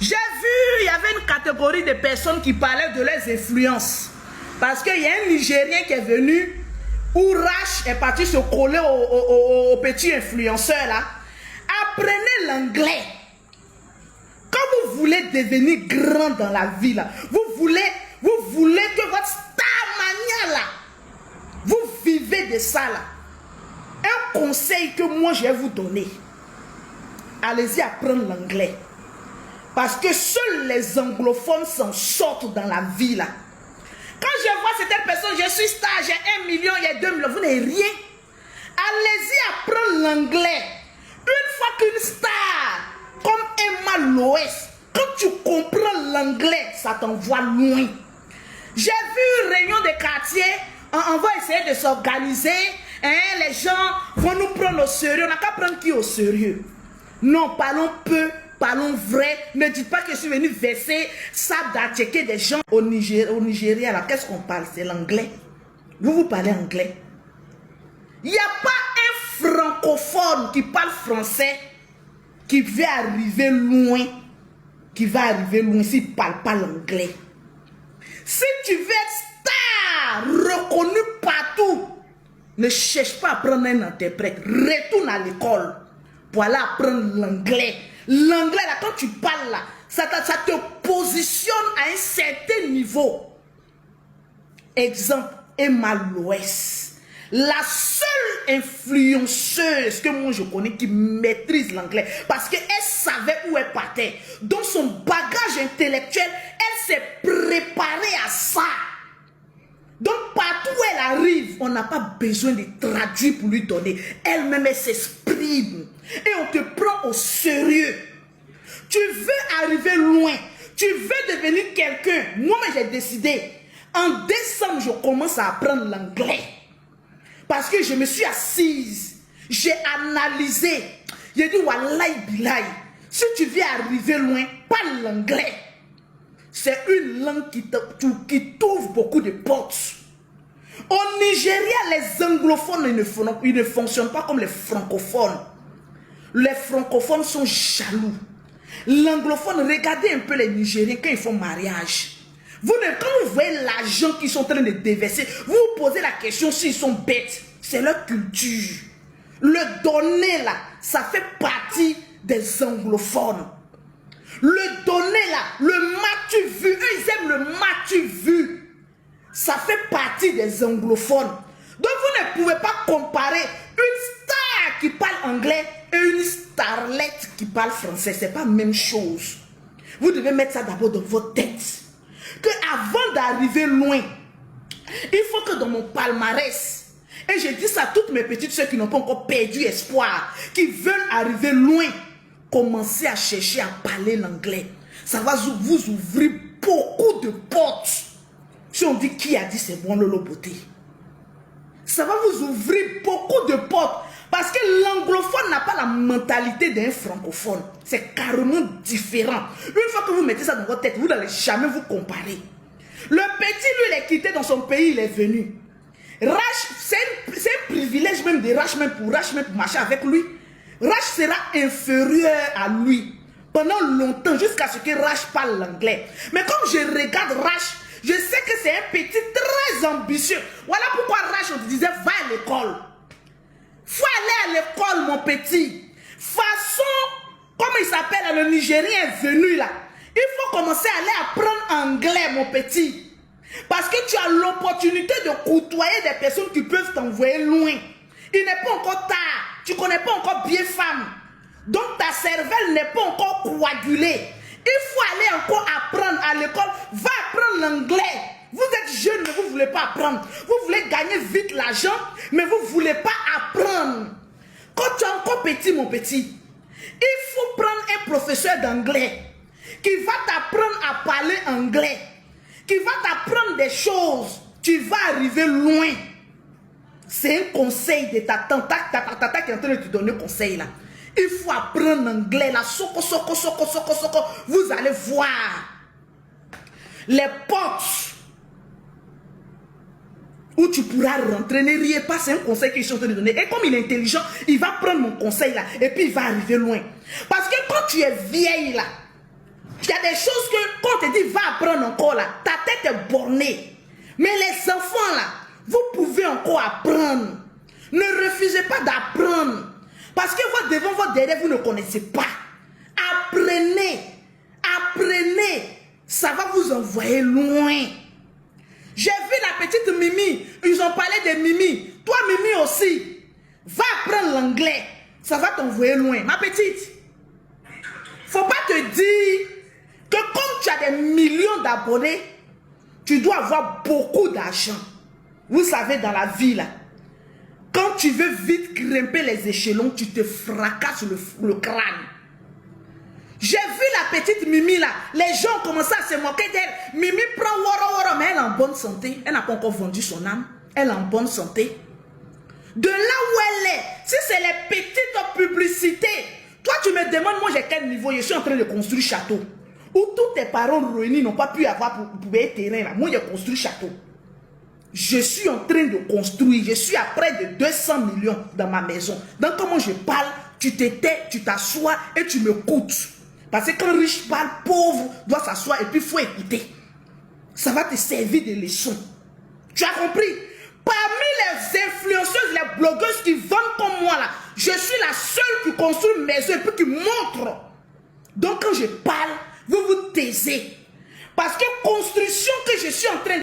J'ai vu, il y avait une catégorie de personnes qui parlaient de leurs influences. Parce qu'il y a un Nigérien qui est venu, où Rach est parti se coller au petit influenceur là. Apprenez l'anglais. Quand vous voulez devenir grand dans la vie là, vous voulez que votre star mania là, vous vivez de ça là. Un conseil que moi je vais vous donner. Allez-y apprendre l'anglais. Parce que seuls les anglophones s'en sortent dans la vie là. Quand je vois certaines personnes, je suis star, j'ai 1 million, il y a 2 millions, vous n'avez rien. Allez-y apprendre l'anglais. Une fois qu'une star, comme Emma Loès, quand tu comprends l'anglais, ça t'envoie loin. J'ai vu une réunion de quartier, on va essayer de s'organiser, hein, les gens vont nous prendre au sérieux. On n'a qu'à prendre qui au sérieux? Non, parlons peu. Parlons vrai. Ne dites pas que je suis venu verser ça d'attaquer des gens au Nigeria. Alors, qu'est-ce qu'on parle? C'est l'anglais. Vous parlez anglais. Il n'y a pas un francophone qui parle français qui va arriver loin. Qui va arriver loin s'il ne parle pas l'anglais. Si tu veux être star, reconnu partout, ne cherche pas à prendre un interprète. Retourne à l'école pour aller apprendre l'anglais. L'anglais, là, quand tu parles, là, ça te positionne à un certain niveau. Exemple, Emma Loès. La seule influenceuse que moi je connais qui maîtrise l'anglais. Parce qu'elle savait où elle partait. Dans son bagage intellectuel, elle s'est préparée à ça. Donc partout où elle arrive, on n'a pas besoin de traduire pour lui donner. Elle-même, elle s'exprime. Et on te prend au sérieux. Tu veux arriver loin. Tu veux devenir quelqu'un. Moi, j'ai décidé. En décembre, je commence à apprendre l'anglais. Parce que je me suis assise. J'ai analysé. J'ai dit, wallahi billahi. Si tu veux arriver loin, parle l'anglais. C'est une langue qui t'ouvre beaucoup de portes. Au Nigeria, les anglophones ils ne fonctionnent pas comme les francophones. Les francophones sont jaloux. L'anglophone, regardez un peu les Nigériens quand ils font mariage. Quand vous voyez l'argent qu'ils sont en train de déverser, vous vous posez la question s'ils sont bêtes. C'est leur culture. Le donner là, ça fait partie des anglophones. Le donner là, le m'as-tu vu, eux ils aiment le m'as-tu vu. Ça fait partie des anglophones. Donc vous ne pouvez pas comparer une star qui parle anglais et une starlette qui parle français. C'est pas la même chose. Vous devez mettre ça d'abord dans votre tête. Que avant d'arriver loin, il faut que dans mon palmarès, et je dis ça à toutes mes petites soeurs qui n'ont pas encore perdu espoir, qui veulent arriver loin, commencez à chercher à parler l'anglais. Ça va vous ouvrir beaucoup de portes. Si on dit qui a dit c'est bon Lolo Beauté, ça va vous ouvrir beaucoup de portes. Parce que l'anglophone n'a pas la mentalité d'un francophone. C'est carrément différent. Une fois que vous mettez ça dans votre tête, vous n'allez jamais vous comparer. Le petit, lui, il est quitté dans son pays, il est venu. Rach, c'est un privilège même de Rach, même pour marcher avec lui. Rach sera inférieur à lui pendant longtemps, jusqu'à ce que Rach parle l'anglais. Mais comme je regarde Rach, je sais que c'est un petit très ambitieux. Voilà pourquoi Rach, on te disait, va à l'école. Faut aller à l'école, mon petit. Façon, comme il s'appelle, le Nigérien est venu là. Il faut commencer à aller apprendre anglais, mon petit. Parce que tu as l'opportunité de côtoyer des personnes qui peuvent t'envoyer loin. Il n'est pas encore tard. Tu ne connais pas encore bien femme. Donc ta cervelle n'est pas encore coagulée. Il faut aller encore apprendre à l'école. Va apprendre l'anglais. Vous êtes jeune, mais vous ne voulez pas apprendre. Vous voulez gagner vite l'argent, mais vous ne voulez pas apprendre. Quand tu es encore petit, mon petit, il faut prendre un professeur d'anglais qui va t'apprendre à parler anglais, qui va t'apprendre des choses. Tu vas arriver loin. C'est un conseil de ta tante qui est en train de te donner conseil là. Il faut apprendre l'anglais là. Soko. Vous allez voir les portes où tu pourras rentrer. Ne riez pas, c'est un conseil que je suis en train de donner. Et comme il est intelligent, il va prendre mon conseil là et puis il va arriver loin. Parce que quand tu es vieille là, Il y a des choses que, quand on te dit va apprendre encore là, ta tête est bornée. Mais les enfants là, vous pouvez encore apprendre. Ne refusez pas d'apprendre. Parce que devant votre derrière, vous ne connaissez pas. Apprenez. Apprenez. Ça va vous envoyer loin. J'ai vu la petite Mimi. Ils ont parlé de Mimi. Toi, Mimi aussi. Va apprendre l'anglais. Ça va t'envoyer loin. Ma petite. Faut pas te dire que comme tu as des millions d'abonnés, tu dois avoir beaucoup d'argent. Vous savez, dans la vie, là, quand tu veux vite grimper les échelons, tu te fracasses le crâne. J'ai vu la petite Mimi là, les gens ont commencé à se moquer d'elle. Mimi prend woro, mais elle est en bonne santé. Elle n'a pas encore vendu son âme. Elle est en bonne santé. De là où elle est, si c'est les petites publicités, toi tu me demandes, moi j'ai quel niveau? Je suis en train de construire château. Où tous tes parents réunis n'ont pas pu avoir pour payer terrain là. Moi j'ai construit château. Je suis en train de construire. Je suis à près de 200 millions dans ma maison. Donc comment je parle, tu te tais, tu t'assois et tu m'écoutes. Parce que quand riche parle, pauvre doit s'asseoir et puis il faut écouter. Ça va te servir de leçon. Tu as compris? Parmi les influenceuses, les blogueuses qui vendent comme moi là, je suis la seule qui construit une maison et puis qui montre. Donc quand je parle, vous vous taisez. Parce que construction que je suis en train de